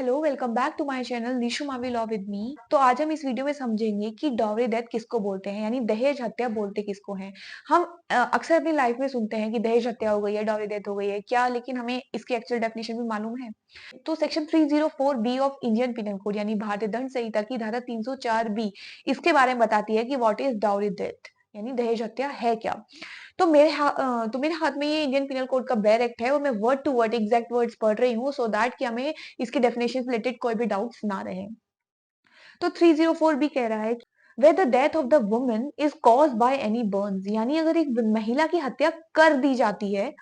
Hello, welcome back to my channel Nishu Mavi law with me. तो आज हम इस वीडियो में समझेंगे कि डॉवरी डेथ किसको बोलते हैं, यानी दहेज हत्या बोलते किसको हैं। हम अक्सर अपनी लाइफ में सुनते हैं कि दहेज हत्या हो गई है, डॉवरी डेथ हो गई है क्या, लेकिन हमें इसकी एक्चुअल डेफिनेशन भी मालूम है। तो section 304 B of Indian penal code यानी भारतीय दंड संहिता की धारा 304 बी इसके बारे में बताती है कि व्हाट इज डॉवरी डेथ, यानी दहेज हत्या है क्या। तो मेरे हाथ में ये इंडियन पिनल कोड का बेर एक्ट है और मैं word to word exact words पढ़ रही हूँ सो दैट कि हमें इसकी डेफिनेशन से रिलेटेड कोई भी डाउट्स ना रहे। तो 304 भी कह रहा है where the death of the woman is caused by any burns, यानी अगर एक महिला की हत्या कर दी जाती है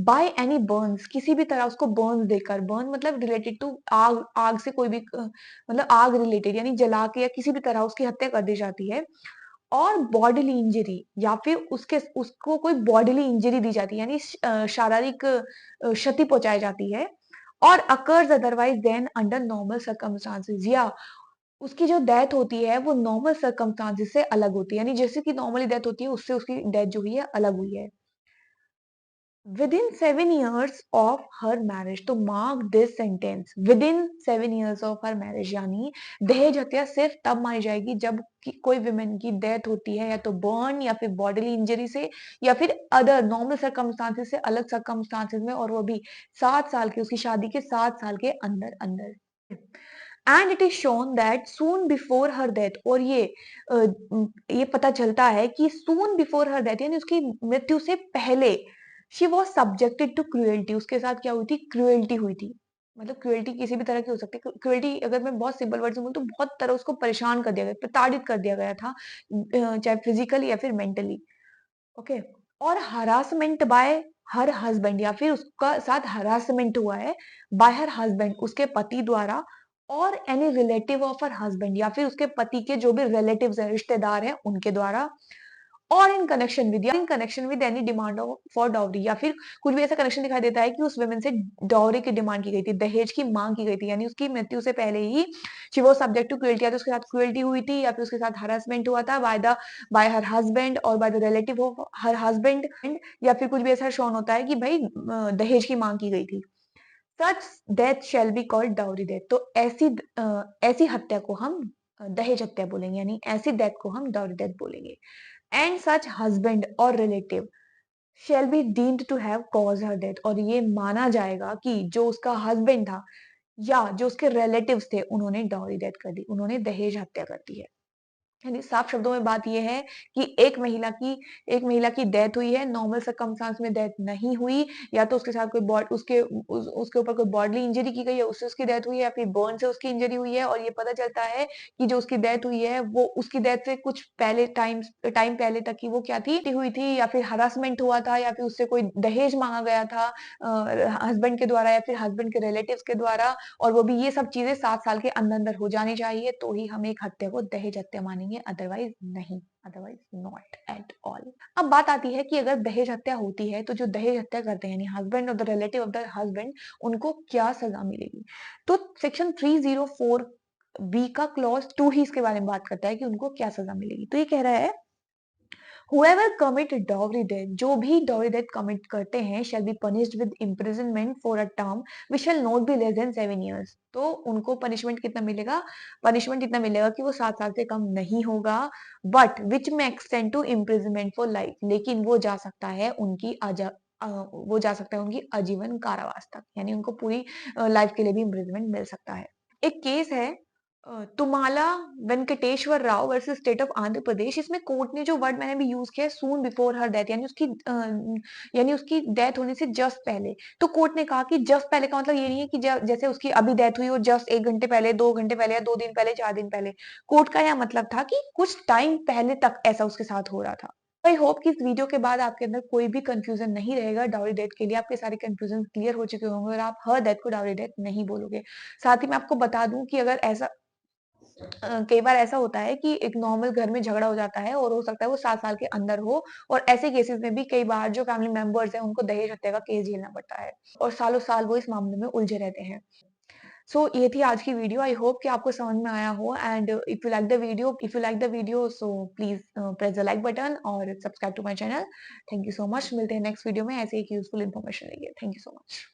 by any burns, किसी भी तरह उसको बर्न्स देकर, बर्न मतलब रिलेटेड टू आग, आग से कोई भी मतलब आग रिलेटेड यानी जला के या किसी भी तरह उसकी हत्या कर दी जाती है, और बॉडीली इंजरी या फिर उसके उसको कोई बॉडीली इंजरी दी जाती है यानी शारीरिक क्षति पहुंचाई जाती है, और occurs otherwise than under normal circumstances, या उसकी जो डेथ होती है वो नॉर्मल सर्कमस्टांसेस से अलग होती है, यानी जैसे कि नॉर्मली डेथ होती है उससे उसकी डेथ जो हुई है अलग हुई है। Within 7 years of her marriage, तो mark this sentence, within 7 years of her marriage, यानी दहेज हत्या सिर्फ तब मानी जाएगी जब कोई विमेन की डेथ होती है या तो बर्न या फिर बॉडीली इंजरी से या फिर अदर नॉर्मल सर्कमस्टांसेस से अलग सर्कमस्टांसेस में, और वो भी 7 साल की, उसकी शादी के 7 साल के अंदर अंदर। And it is shown that soon before her death, और ये पता चलता है कि सून बिफोर हर डेथ यानी उसकी मृत्यु से पहले she was subjected to cruelty, उसके साथ क्या हुई थी, क्रुएल्टी हुई थी। मतलब क्रुएल्टी किसी भी तरह की हो सकती है, क्रुएल्टी अगर मैं बहुत सिंपल वर्ड में बोलूं तो बहुत तरह उसको परेशान कर दिया गया, प्रताड़ित कर दिया गया था, चाहे फिजिकली या फिर मेंटली। ओके। और हरासमेंट बाय हर हस्बैंड, या फिर उसका साथ हरासमेंट हुआ है बाय हर हस्बैंड, उसके पति द्वारा, और any relative of her husband, या फिर उसके पति के जो भी रिलेटिव्स हैं, रिश्तेदार हैं, उनके द्वारा, और in connection with any demand for dowry, या फिर कुछ भी ऐसा कनेक्शन दिखाई देता है कि उस वुमेन से डाउरी की डिमांड की गई थी, दहेज की मांग की गई थी, यानी उसकी मृत्यु से पहले ही she was subject to cruelty, या तो उसके साथ क्रुएल्टी हुई थी या फिर उसके साथ हरासमेंट हुआ था बाय हर हस्बैंड और by the relative of her husband, या फिर कुछ भी ऐसा शोन होता है कि भाई दहेज की मांग की गई थी। Such death shall be called dowry death, तो ऐसी हत्या को हम दहेज हत्या बोलेंगे, यानी ऐसी डेथ को हम डाउरी डेथ बोलेंगे। एंड सच हस्बैंड और relative shall be deemed to have caused her death, और ये माना जाएगा कि जो उसका हस्बैंड था या जो उसके रिलेटिव्स थे उन्होंने डाउरी डेथ कर दी, उन्होंने दहेज हत्या कर दी है। यानी साफ शब्दों में बात यह है कि एक महिला की डेथ हुई है, नॉर्मल सर्कमस्टांस में डेथ नहीं हुई, या तो उसके साथ कोई उसके ऊपर कोई बॉडली इंजरी की गई है उससे उसकी डेथ हुई है, या फिर बर्न से उसकी इंजरी हुई है, और ये पता चलता है कि जो उसकी डेथ हुई है वो उसकी डेथ से कुछ पहले टाइम पहले तक की वो क्या थी हुई थी, या फिर हरासमेंट हुआ था, या फिर उससे कोई दहेज मांगा गया था हस्बैंड के द्वारा या फिर हस्बैंड के रिलेटिव्स के द्वारा, और वो भी ये सब चीजें 7 साल के अंदर अंदर हो जानी चाहिए, तो ही हम एक हत्या को दहेज हत्या मानेंगे, अदरवाइज नहीं, अदरवाइज नॉट एट ऑल। अब बात आती है कि अगर दहेज हत्या होती है तो जो दहेज हत्या करते हैं यानी हस्बैंड और the relative of the husband, उनको क्या सजा मिलेगी। तो सेक्शन 304 बी का क्लॉज 2 ही इसके बारे में बात करता है कि उनको क्या सजा मिलेगी। तो ये कह रहा है whoever commit dowry death, जो भी dowry death commit करते हैं shall be punished with imprisonment for a term which shall not be less than 7 years। तो उनको पनिशमेंट कितना मिलेगा, पनिशमेंट इतना मिलेगा कि वो 7 साल से कम नहीं होगा, but which may extend to imprisonment for life, लेकिन वो जा सकता है उनकी आजीवन कारावास तक, यानी उनको पूरी लाइफ के लिए भी इम्प्रिजनमेंट मिल सकता है। एक केस है Tumala Venkateshwara Rao versus state of Andhra Pradesh. इसमें कोर्ट ने जो वर्ड मैंने भी यूज किया है सून बिफोर हर डेथ, यानी उसकी डेथ होने से जस्ट पहले। तो कोर्ट ने कहा कि जस्ट पहले का मतलब ये नहीं है कि जैसे उसकी अभी डेथ हुई और जस्ट 1 घंटे पहले, 2 घंटे पहले, या 2 दिन पहले, 4 दिन पहले। कोर्ट का यह मतलब था कि कुछ टाइम पहले तक ऐसा उसके साथ हो रहा था। आई होप कि इस वीडियो के बाद आपके अंदर कोई भी कंफ्यूजन नहीं रहेगा डाउरी डेथ के लिए, आपके सारे कंफ्यूजन क्लियर हो चुके होंगे और आप हर डेथ को डाउरी डेथ नहीं बोलोगे। साथ ही मैं आपको बता दूं कि अगर ऐसा कई बार ऐसा होता है कि एक नॉर्मल घर में झगड़ा हो जाता है और हो सकता है वो 7 साल के अंदर हो, और ऐसे केसेस में भी कई बार जो फैमिली मेंबर्स हैं उनको दहेज हत्या का केस झेलना पड़ता है, और सालों साल वो इस मामले में उलझे रहते हैं। सो ये थी आज की वीडियो, आई होप कि आपको समझ में आया हो, and if you like the video so please press the like button और subscribe to my channel. Thank you so much, मिलते हैं नेक्स्ट वीडियो में ऐसे एक यूजफुल इन्फॉर्मेशन लेके। Thank you so much.